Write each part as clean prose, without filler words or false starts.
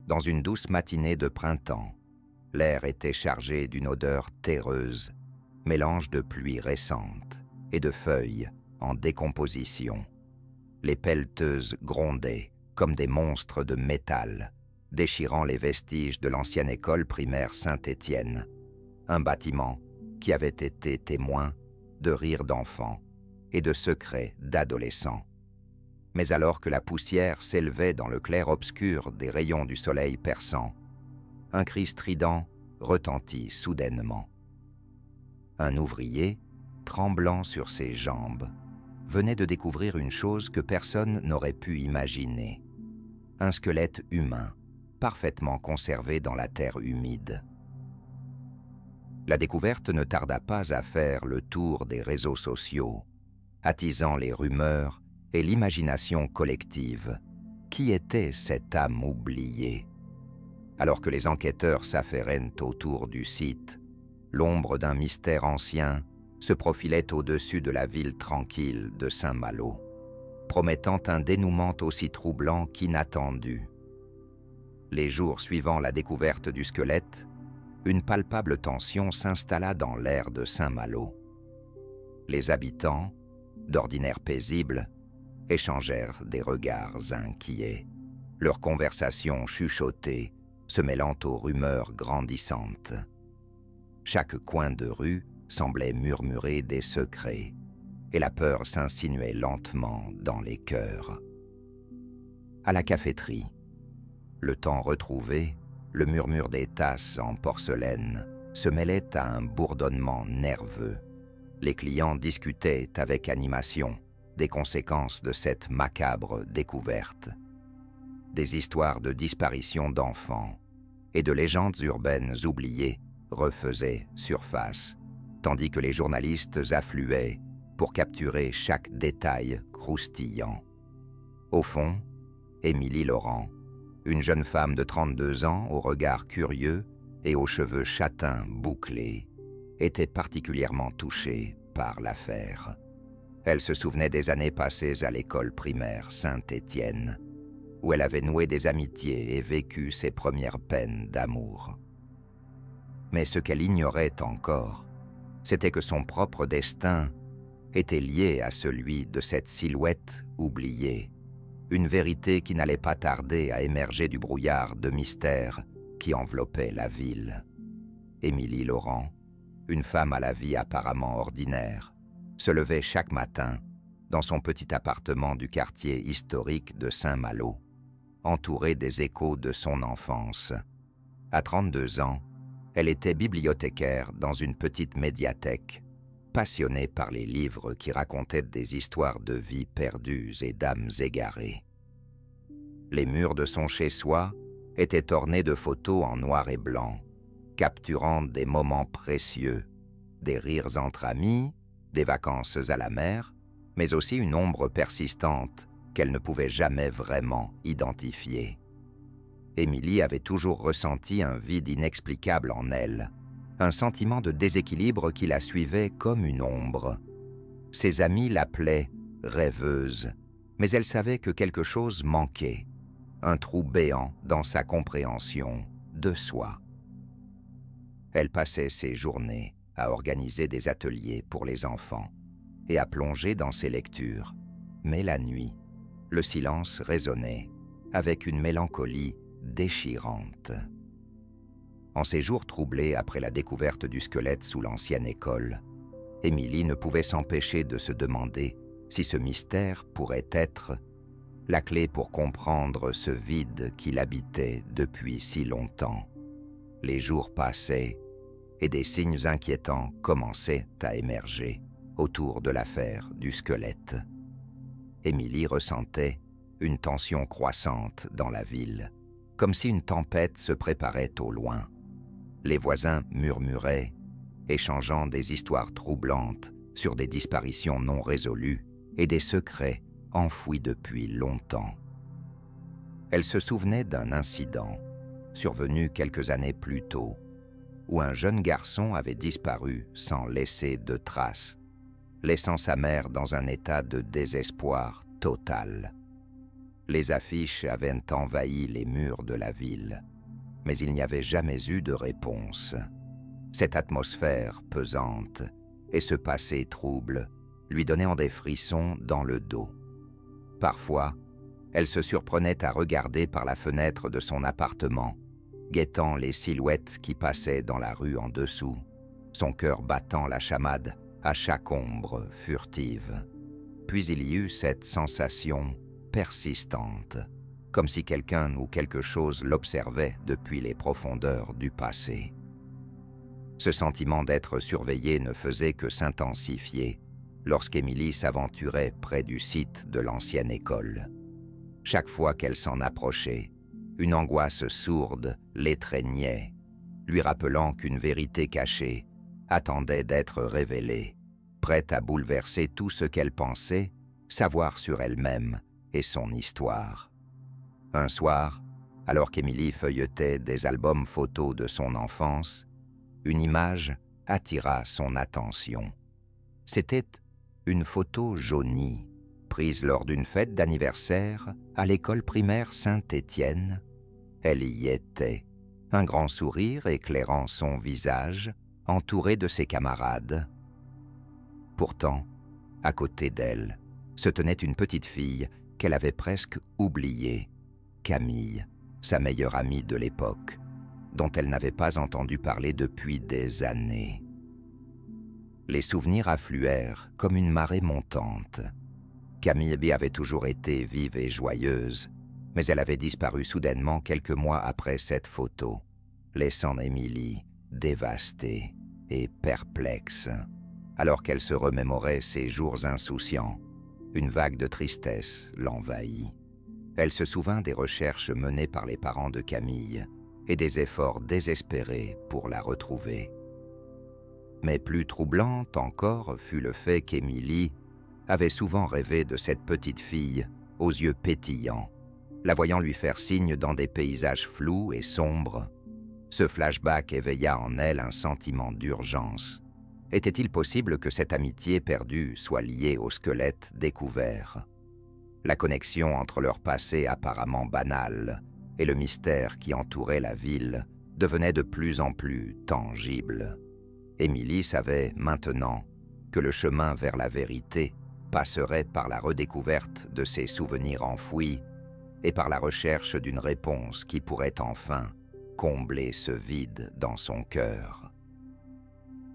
Dans une douce matinée de printemps, l'air était chargé d'une odeur terreuse, mélange de pluie récente et de feuilles en décomposition. Les pelleteuses grondaient comme des monstres de métal, déchirant les vestiges de l'ancienne école primaire Saint-Étienne, un bâtiment qui avait été témoin de rires d'enfants et de secrets d'adolescents. Mais alors que la poussière s'élevait dans le clair-obscur des rayons du soleil perçant, un cri strident retentit soudainement. Un ouvrier, tremblant sur ses jambes, venait de découvrir une chose que personne n'aurait pu imaginer. Un squelette humain, parfaitement conservé dans la terre humide. La découverte ne tarda pas à faire le tour des réseaux sociaux, attisant les rumeurs et l'imagination collective. Qui était cette âme oubliée? Alors que les enquêteurs s'affairaient autour du site, l'ombre d'un mystère ancien se profilait au-dessus de la ville tranquille de Saint-Malo, promettant un dénouement aussi troublant qu'inattendu. Les jours suivant la découverte du squelette, une palpable tension s'installa dans l'air de Saint-Malo. Les habitants, d'ordinaire paisibles, échangèrent des regards inquiets, leurs conversations chuchotées se mêlant aux rumeurs grandissantes. Chaque coin de rue semblait murmurer des secrets, et la peur s'insinuait lentement dans les cœurs. À la caféterie, le temps retrouvé, le murmure des tasses en porcelaine se mêlait à un bourdonnement nerveux. Les clients discutaient avec animation des conséquences de cette macabre découverte. Des histoires de disparition d'enfants et de légendes urbaines oubliées refaisaient surface, tandis que les journalistes affluaient pour capturer chaque détail croustillant. Au fond, Émilie Laurent, une jeune femme de 32 ans au regard curieux et aux cheveux châtains bouclés, était particulièrement touchée par l'affaire. Elle se souvenait des années passées à l'école primaire Saint-Étienne, où elle avait noué des amitiés et vécu ses premières peines d'amour. Mais ce qu'elle ignorait encore, c'était que son propre destin était lié à celui de cette silhouette oubliée, une vérité qui n'allait pas tarder à émerger du brouillard de mystère qui enveloppait la ville. Émilie Laurent, une femme à la vie apparemment ordinaire, se levait chaque matin dans son petit appartement du quartier historique de Saint-Malo, entourée des échos de son enfance. À 32 ans, elle était bibliothécaire dans une petite médiathèque, passionnée par les livres qui racontaient des histoires de vies perdues et d'âmes égarées. Les murs de son chez-soi étaient ornés de photos en noir et blanc, capturant des moments précieux, des rires entre amis, des vacances à la mer, mais aussi une ombre persistante qu'elle ne pouvait jamais vraiment identifier. Émilie avait toujours ressenti un vide inexplicable en elle, un sentiment de déséquilibre qui la suivait comme une ombre. Ses amis l'appelaient rêveuse, mais elle savait que quelque chose manquait, un trou béant dans sa compréhension de soi. Elle passait ses journées à organiser des ateliers pour les enfants et à plonger dans ses lectures, mais la nuit, le silence résonnait avec une mélancolie déchirante. En ces jours troublés après la découverte du squelette sous l'ancienne école, Émilie ne pouvait s'empêcher de se demander si ce mystère pourrait être la clé pour comprendre ce vide qui l'habitait depuis si longtemps. Les jours passaient et des signes inquiétants commençaient à émerger autour de l'affaire du squelette. Émilie ressentait une tension croissante dans la ville, comme si une tempête se préparait au loin. Les voisins murmuraient, échangeant des histoires troublantes sur des disparitions non résolues et des secrets enfouis depuis longtemps. Elle se souvenait d'un incident survenu quelques années plus tôt, où un jeune garçon avait disparu sans laisser de traces, laissant sa mère dans un état de désespoir total. Les affiches avaient envahi les murs de la ville, mais il n'y avait jamais eu de réponse. Cette atmosphère pesante et ce passé trouble lui donnaient des frissons dans le dos. Parfois, elle se surprenait à regarder par la fenêtre de son appartement, guettant les silhouettes qui passaient dans la rue en dessous, son cœur battant la chamade à chaque ombre furtive. Puis il y eut cette sensation persistante, comme si quelqu'un ou quelque chose l'observait depuis les profondeurs du passé. Ce sentiment d'être surveillée ne faisait que s'intensifier lorsqu'Émilie s'aventurait près du site de l'ancienne école. Chaque fois qu'elle s'en approchait, une angoisse sourde l'étreignait, lui rappelant qu'une vérité cachée attendait d'être révélée, prête à bouleverser tout ce qu'elle pensait savoir sur elle-même et son histoire. Un soir, alors qu'Émilie feuilletait des albums photos de son enfance, une image attira son attention. C'était une photo jaunie, prise lors d'une fête d'anniversaire à l'école primaire Saint-Étienne. Elle y était, un grand sourire éclairant son visage, entourée de ses camarades. Pourtant, à côté d'elle, se tenait une petite fille qu'elle avait presque oubliée, Camille, sa meilleure amie de l'époque, dont elle n'avait pas entendu parler depuis des années. Les souvenirs affluèrent comme une marée montante. Camille avait toujours été vive et joyeuse, mais elle avait disparu soudainement quelques mois après cette photo, laissant Émilie dévastée et perplexe. Alors qu'elle se remémorait ses jours insouciants, une vague de tristesse l'envahit. Elle se souvint des recherches menées par les parents de Camille et des efforts désespérés pour la retrouver. Mais plus troublant encore fut le fait qu'Émilie avait souvent rêvé de cette petite fille aux yeux pétillants, la voyant lui faire signe dans des paysages flous et sombres. Ce flashback éveilla en elle un sentiment d'urgence. Était-il possible que cette amitié perdue soit liée au squelette découvert? La connexion entre leur passé apparemment banal et le mystère qui entourait la ville devenait de plus en plus tangible. Émilie savait maintenant que le chemin vers la vérité passerait par la redécouverte de ses souvenirs enfouis et par la recherche d'une réponse qui pourrait enfin combler ce vide dans son cœur.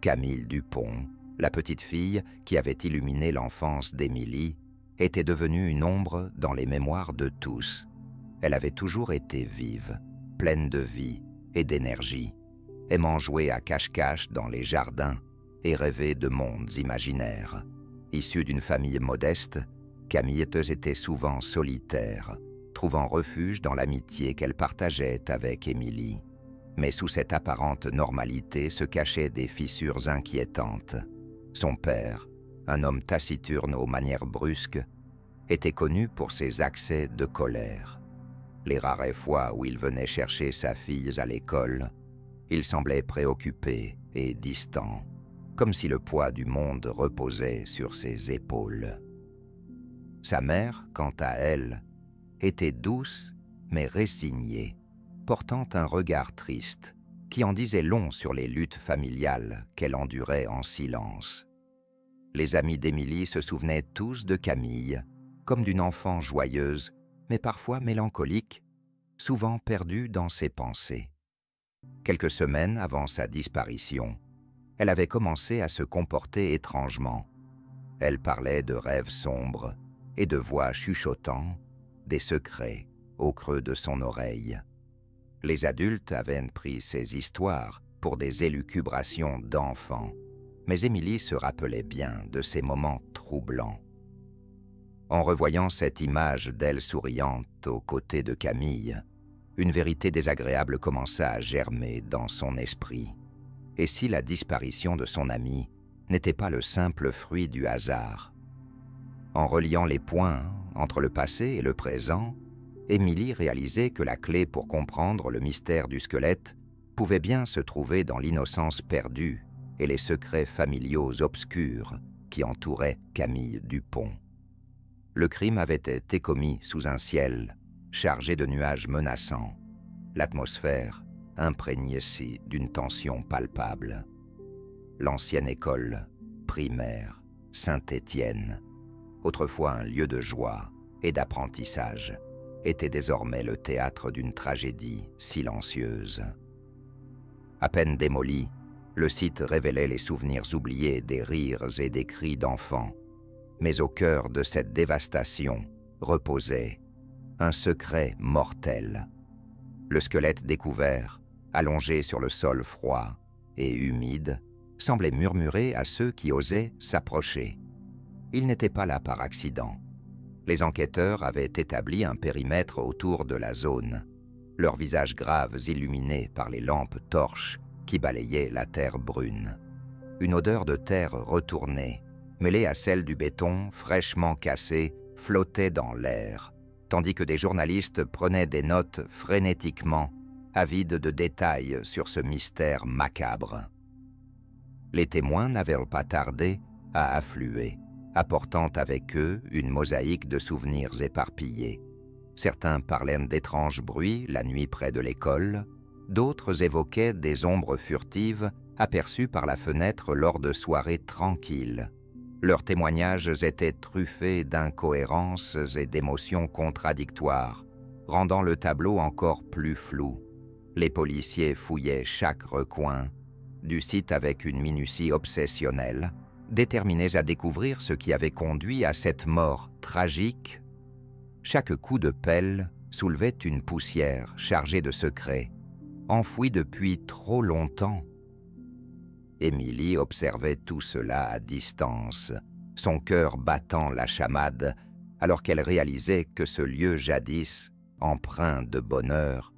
Camille Dupont, la petite fille qui avait illuminé l'enfance d'Émilie, était devenue une ombre dans les mémoires de tous. Elle avait toujours été vive, pleine de vie et d'énergie, aimant jouer à cache-cache dans les jardins et rêver de mondes imaginaires. Issue d'une famille modeste, Camille était souvent solitaire, trouvant refuge dans l'amitié qu'elle partageait avec Émilie. Mais sous cette apparente normalité se cachaient des fissures inquiétantes. Son père, un homme taciturne aux manières brusques, était connu pour ses accès de colère. Les rares fois où il venait chercher sa fille à l'école, il semblait préoccupé et distant, comme si le poids du monde reposait sur ses épaules. Sa mère, quant à elle, était douce mais résignée, portant un regard triste qui en disait long sur les luttes familiales qu'elle endurait en silence. Les amis d'Émilie se souvenaient tous de Camille, comme d'une enfant joyeuse, mais parfois mélancolique, souvent perdue dans ses pensées. Quelques semaines avant sa disparition, elle avait commencé à se comporter étrangement. Elle parlait de rêves sombres et de voix chuchotant, des secrets au creux de son oreille. Les adultes avaient pris ces histoires pour des élucubrations d'enfants, mais Émilie se rappelait bien de ces moments troublants. En revoyant cette image d'elle souriante aux côtés de Camille, une vérité désagréable commença à germer dans son esprit. Et si la disparition de son amie n'était pas le simple fruit du hasard? En reliant les points entre le passé et le présent, Émilie réalisait que la clé pour comprendre le mystère du squelette pouvait bien se trouver dans l'innocence perdue et les secrets familiaux obscurs qui entouraient Camille Dupont. Le crime avait été commis sous un ciel chargé de nuages menaçants, l'atmosphère imprégnée d'une tension palpable. L'ancienne école primaire Saint-Étienne, autrefois un lieu de joie et d'apprentissage, était désormais le théâtre d'une tragédie silencieuse. À peine démoli, le site révélait les souvenirs oubliés des rires et des cris d'enfants. Mais au cœur de cette dévastation reposait un secret mortel. Le squelette découvert, allongé sur le sol froid et humide, semblait murmurer à ceux qui osaient s'approcher. Il n'était pas là par accident. Les enquêteurs avaient établi un périmètre autour de la zone, leurs visages graves illuminés par les lampes torches qui balayaient la terre brune. Une odeur de terre retournée, mêlée à celle du béton fraîchement cassé, flottait dans l'air, tandis que des journalistes prenaient des notes frénétiquement, avides de détails sur ce mystère macabre. Les témoins n'avaient pas tardé à affluer, apportant avec eux une mosaïque de souvenirs éparpillés. Certains parlaient d'étranges bruits la nuit près de l'école, d'autres évoquaient des ombres furtives aperçues par la fenêtre lors de soirées tranquilles. Leurs témoignages étaient truffés d'incohérences et d'émotions contradictoires, rendant le tableau encore plus flou. Les policiers fouillaient chaque recoin du site avec une minutie obsessionnelle, déterminés à découvrir ce qui avait conduit à cette mort tragique. Chaque coup de pelle soulevait une poussière chargée de secrets, enfouis depuis trop longtemps. Émilie observait tout cela à distance, son cœur battant la chamade, alors qu'elle réalisait que ce lieu jadis, empreint de bonheur,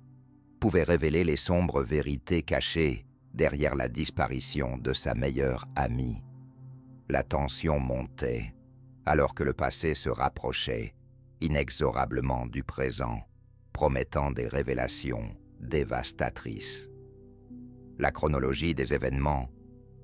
pouvait révéler les sombres vérités cachées derrière la disparition de sa meilleure amie. La tension montait, alors que le passé se rapprochait inexorablement du présent, promettant des révélations dévastatrices. La chronologie des événements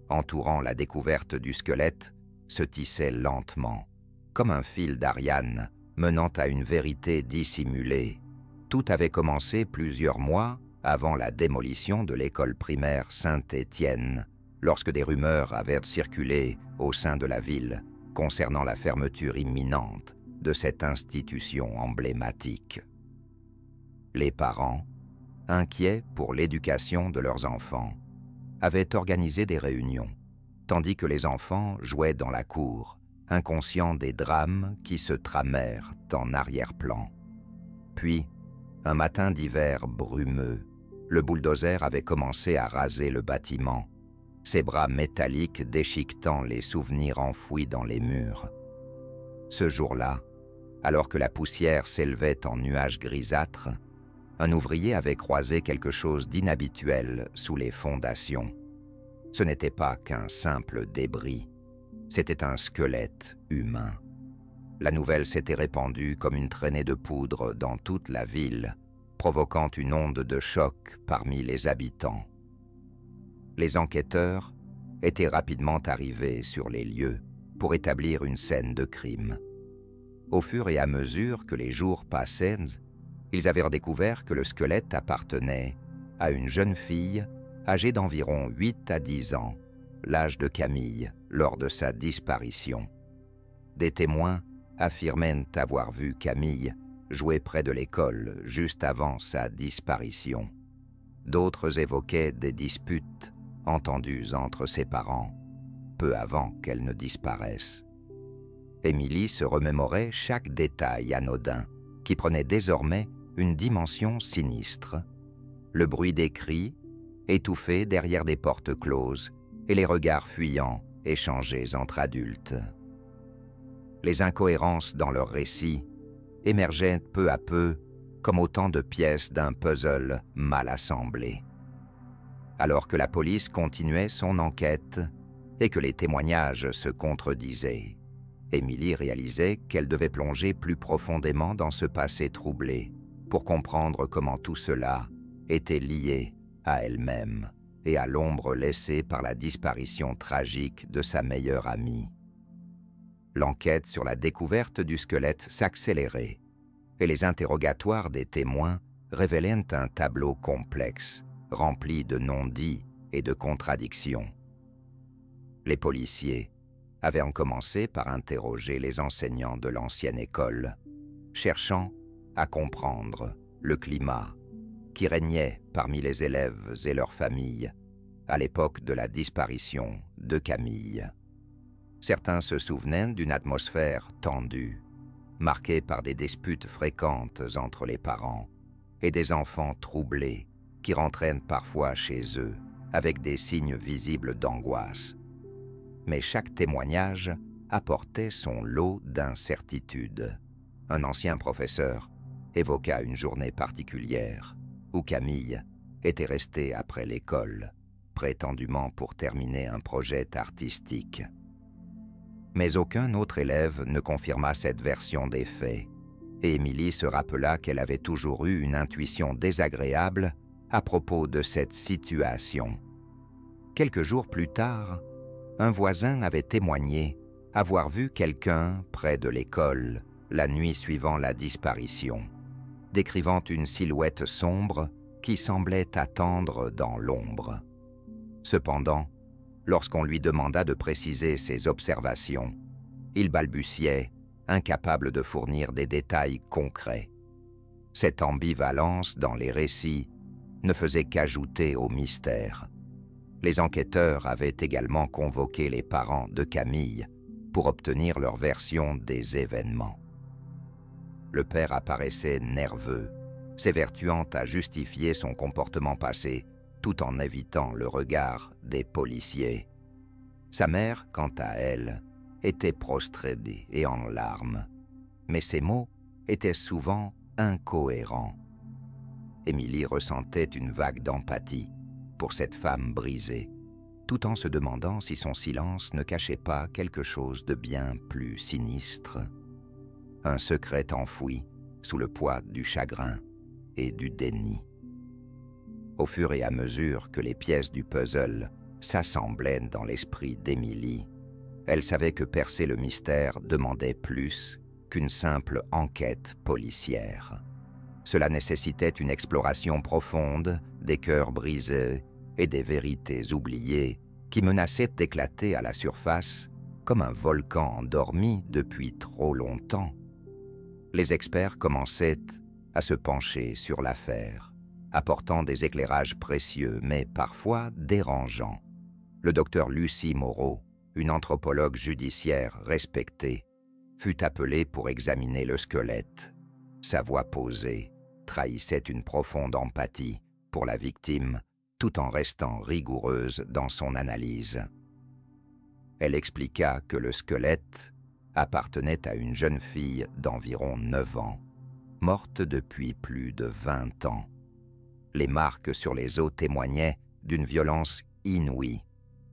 entourant la découverte du squelette se tissait lentement, comme un fil d'Ariane menant à une vérité dissimulée. Tout avait commencé plusieurs mois avant la démolition de l'école primaire Saint-Étienne, lorsque des rumeurs avaient circulé au sein de la ville concernant la fermeture imminente de cette institution emblématique. Les parents, inquiets pour l'éducation de leurs enfants, avaient organisé des réunions, tandis que les enfants jouaient dans la cour, inconscients des drames qui se tramèrent en arrière-plan. Puis, un matin d'hiver brumeux, le bulldozer avait commencé à raser le bâtiment, ses bras métalliques déchiquetant les souvenirs enfouis dans les murs. Ce jour-là, alors que la poussière s'élevait en nuages grisâtres, un ouvrier avait croisé quelque chose d'inhabituel sous les fondations. Ce n'était pas qu'un simple débris, c'était un squelette humain. La nouvelle s'était répandue comme une traînée de poudre dans toute la ville, provoquant une onde de choc parmi les habitants. Les enquêteurs étaient rapidement arrivés sur les lieux pour établir une scène de crime. Au fur et à mesure que les jours passaient, ils avaient découvert que le squelette appartenait à une jeune fille âgée d'environ 8 à 10 ans, l'âge de Camille, lors de sa disparition. Des témoins affirmaient avoir vu Camille jouer près de l'école juste avant sa disparition. D'autres évoquaient des disputes entendues entre ses parents, peu avant qu'elle ne disparaisse. Émilie se remémorait chaque détail anodin, qui prenait désormais une dimension sinistre. Le bruit des cris, étouffé derrière des portes closes, et les regards fuyants échangés entre adultes. Les incohérences dans leurs récits émergeaient peu à peu comme autant de pièces d'un puzzle mal assemblé. Alors que la police continuait son enquête et que les témoignages se contredisaient, Émilie réalisait qu'elle devait plonger plus profondément dans ce passé troublé pour comprendre comment tout cela était lié à elle-même et à l'ombre laissée par la disparition tragique de sa meilleure amie. L'enquête sur la découverte du squelette s'accélérait et les interrogatoires des témoins révélaient un tableau complexe, rempli de non-dits et de contradictions. Les policiers avaient en commencé par interroger les enseignants de l'ancienne école, cherchant à comprendre le climat qui régnait parmi les élèves et leurs familles à l'époque de la disparition de Camille. Certains se souvenaient d'une atmosphère tendue, marquée par des disputes fréquentes entre les parents et des enfants troublés qui rentraient parfois chez eux avec des signes visibles d'angoisse. Mais chaque témoignage apportait son lot d'incertitudes. Un ancien professeur évoqua une journée particulière où Camille était restée après l'école, prétendument pour terminer un projet artistique. Mais aucun autre élève ne confirma cette version des faits, et Émilie se rappela qu'elle avait toujours eu une intuition désagréable à propos de cette situation. Quelques jours plus tard, un voisin avait témoigné avoir vu quelqu'un près de l'école la nuit suivant la disparition, décrivant une silhouette sombre qui semblait attendre dans l'ombre. Cependant, lorsqu'on lui demanda de préciser ses observations, il balbutiait, incapable de fournir des détails concrets. Cette ambivalence dans les récits ne faisait qu'ajouter au mystère. Les enquêteurs avaient également convoqué les parents de Camille pour obtenir leur version des événements. Le père apparaissait nerveux, s'évertuant à justifier son comportement passé tout en évitant le regard des policiers. Sa mère, quant à elle, était prostrée et en larmes, mais ses mots étaient souvent incohérents. Émilie ressentait une vague d'empathie pour cette femme brisée, tout en se demandant si son silence ne cachait pas quelque chose de bien plus sinistre. Un secret enfoui sous le poids du chagrin et du déni. Au fur et à mesure que les pièces du puzzle s'assemblaient dans l'esprit d'Émilie, elle savait que percer le mystère demandait plus qu'une simple enquête policière. Cela nécessitait une exploration profonde des cœurs brisés et des vérités oubliées qui menaçaient d'éclater à la surface comme un volcan endormi depuis trop longtemps. Les experts commençaient à se pencher sur l'affaire, apportant des éclairages précieux mais parfois dérangeants. Le docteur Lucie Moreau, une anthropologue judiciaire respectée, fut appelée pour examiner le squelette. Sa voix posée trahissait une profonde empathie pour la victime tout en restant rigoureuse dans son analyse. Elle expliqua que le squelette appartenait à une jeune fille d'environ 9 ans, morte depuis plus de 20 ans. Les marques sur les os témoignaient d'une violence inouïe,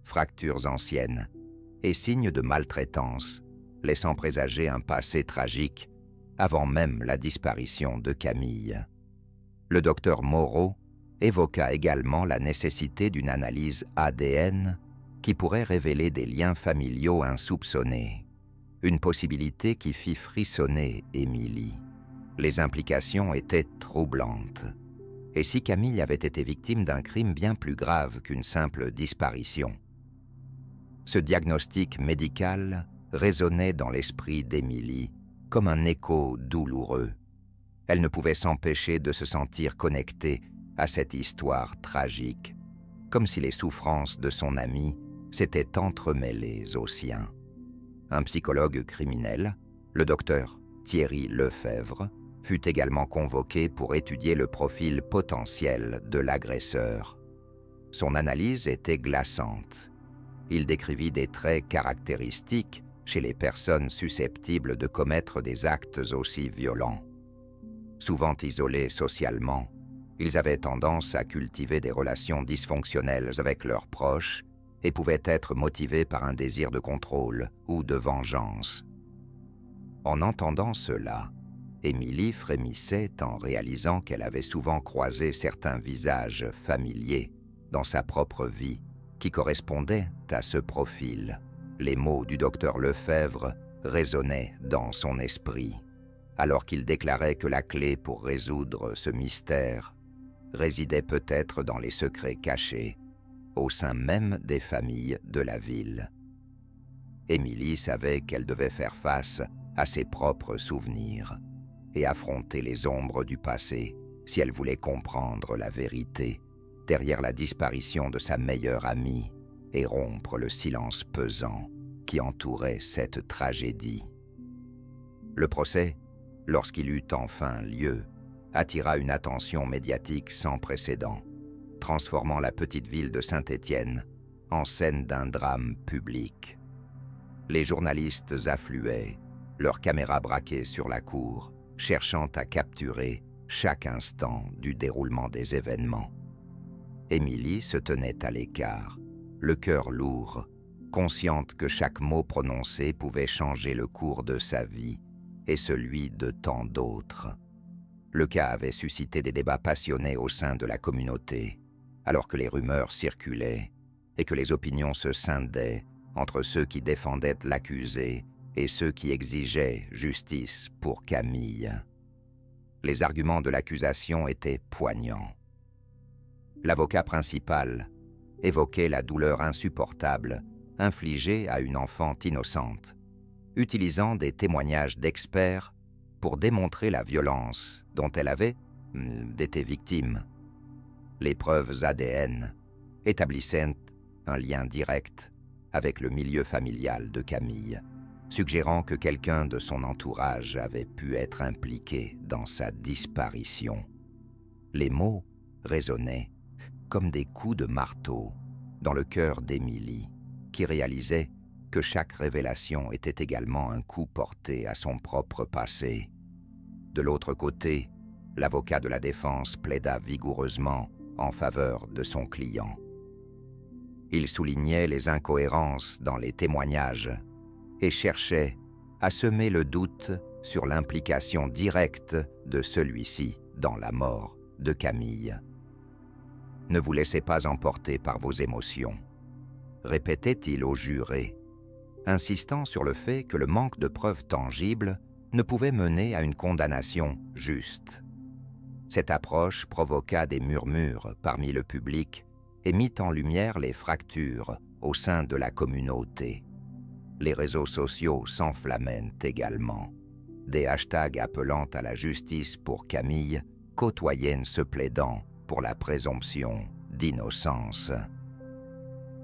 fractures anciennes et signes de maltraitance, laissant présager un passé tragique avant même la disparition de Camille. Le docteur Moreau évoqua également la nécessité d'une analyse ADN qui pourrait révéler des liens familiaux insoupçonnés, une possibilité qui fit frissonner Émilie. Les implications étaient troublantes. Et si Camille avait été victime d'un crime bien plus grave qu'une simple disparition? Ce diagnostic médical résonnait dans l'esprit d'Émilie comme un écho douloureux. Elle ne pouvait s'empêcher de se sentir connectée à cette histoire tragique, comme si les souffrances de son amie s'étaient entremêlées aux siens. Un psychologue criminel, le docteur Thierry Lefebvre, fut également convoqué pour étudier le profil potentiel de l'agresseur. Son analyse était glaçante. Il décrivit des traits caractéristiques chez les personnes susceptibles de commettre des actes aussi violents. Souvent isolés socialement, ils avaient tendance à cultiver des relations dysfonctionnelles avec leurs proches et pouvaient être motivés par un désir de contrôle ou de vengeance. En entendant cela, Émilie frémissait en réalisant qu'elle avait souvent croisé certains visages familiers dans sa propre vie qui correspondaient à ce profil. Les mots du docteur Lefebvre résonnait dans son esprit, alors qu'il déclarait que la clé pour résoudre ce mystère résidait peut-être dans les secrets cachés au sein même des familles de la ville. Émilie savait qu'elle devait faire face à ses propres souvenirs et affronter les ombres du passé si elle voulait comprendre la vérité derrière la disparition de sa meilleure amie et rompre le silence pesant qui entourait cette tragédie. Le procès, lorsqu'il eut enfin lieu, attira une attention médiatique sans précédent, transformant la petite ville de Saint-Étienne en scène d'un drame public. Les journalistes affluaient, leurs caméras braquées sur la cour, cherchant à capturer chaque instant du déroulement des événements. Émilie se tenait à l'écart, le cœur lourd, consciente que chaque mot prononcé pouvait changer le cours de sa vie et celui de tant d'autres. Le cas avait suscité des débats passionnés au sein de la communauté, alors que les rumeurs circulaient et que les opinions se scindaient entre ceux qui défendaient l'accusé et ceux qui exigeaient justice pour Camille. Les arguments de l'accusation étaient poignants. L'avocat principal évoquait la douleur insupportable infligée à une enfant innocente, utilisant des témoignages d'experts pour démontrer la violence dont elle avait été victime. Les preuves ADN établissaient un lien direct avec le milieu familial de Camille, suggérant que quelqu'un de son entourage avait pu être impliqué dans sa disparition. Les mots résonnaient comme des coups de marteau dans le cœur d'Émilie, qui réalisait que chaque révélation était également un coup porté à son propre passé. De l'autre côté, l'avocat de la défense plaida vigoureusement en faveur de son client. Il soulignait les incohérences dans les témoignages et cherchait à semer le doute sur l'implication directe de celui-ci dans la mort de Camille. « Ne vous laissez pas emporter par vos émotions », répétait-il au juré, insistant sur le fait que le manque de preuves tangibles ne pouvait mener à une condamnation juste. Cette approche provoqua des murmures parmi le public et mit en lumière les fractures au sein de la communauté. Les réseaux sociaux s'enflammaient également. Des hashtags appelant à la justice pour Camille côtoyaient ce plaidant pour la présomption d'innocence.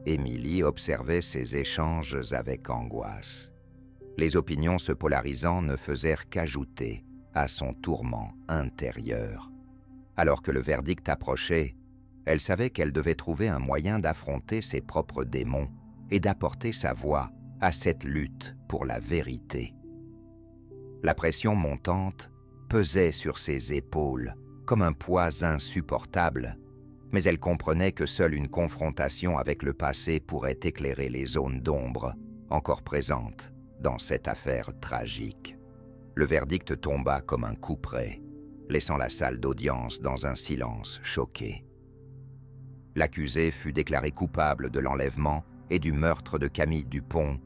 Émilie observait ces échanges avec angoisse. Les opinions se polarisant ne faisaient qu'ajouter à son tourment intérieur. Alors que le verdict approchait, elle savait qu'elle devait trouver un moyen d'affronter ses propres démons et d'apporter sa voix à cette lutte pour la vérité. La pression montante pesait sur ses épaules comme un poids insupportable, mais elle comprenait que seule une confrontation avec le passé pourrait éclairer les zones d'ombre encore présentes dans cette affaire tragique. Le verdict tomba comme un couperet, laissant la salle d'audience dans un silence choqué. L'accusé fut déclaré coupable de l'enlèvement et du meurtre de Camille Dupont,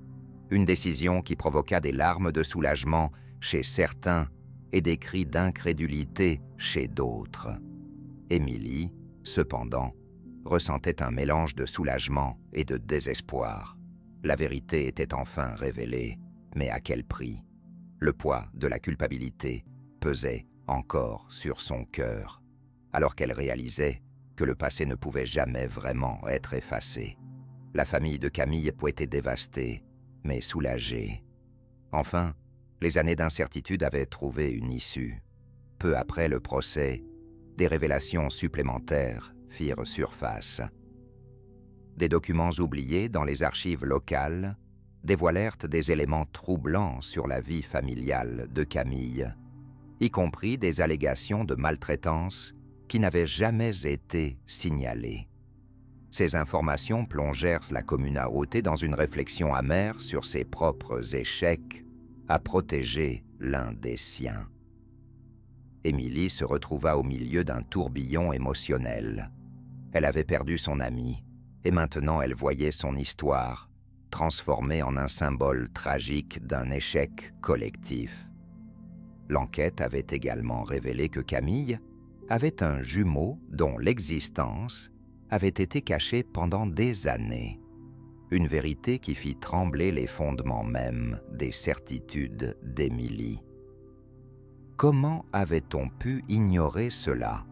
une décision qui provoqua des larmes de soulagement chez certains et des cris d'incrédulité chez d'autres. Émilie, cependant, ressentait un mélange de soulagement et de désespoir. La vérité était enfin révélée, mais à quel prix? Le poids de la culpabilité pesait encore sur son cœur, alors qu'elle réalisait que le passé ne pouvait jamais vraiment être effacé. La famille de Camille était dévastée, mais soulagée. Enfin, les années d'incertitude avaient trouvé une issue. Peu après le procès, des révélations supplémentaires firent surface. Des documents oubliés dans les archives locales dévoilèrent des éléments troublants sur la vie familiale de Camille, y compris des allégations de maltraitance qui n'avaient jamais été signalées. Ces informations plongèrent la communauté dans une réflexion amère sur ses propres échecs à protéger l'un des siens. Émilie se retrouva au milieu d'un tourbillon émotionnel. Elle avait perdu son amie, et maintenant elle voyait son histoire transformé en un symbole tragique d'un échec collectif. L'enquête avait également révélé que Camille avait un jumeau dont l'existence avait été cachée pendant des années. Une vérité qui fit trembler les fondements mêmes des certitudes d'Émilie. Comment avait-on pu ignorer cela?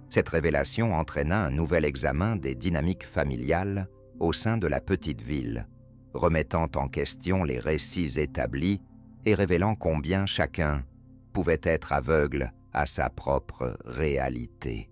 Cette révélation entraîna un nouvel examen des dynamiques familiales au sein de la petite ville, remettant en question les récits établis et révélant combien chacun pouvait être aveugle à sa propre réalité.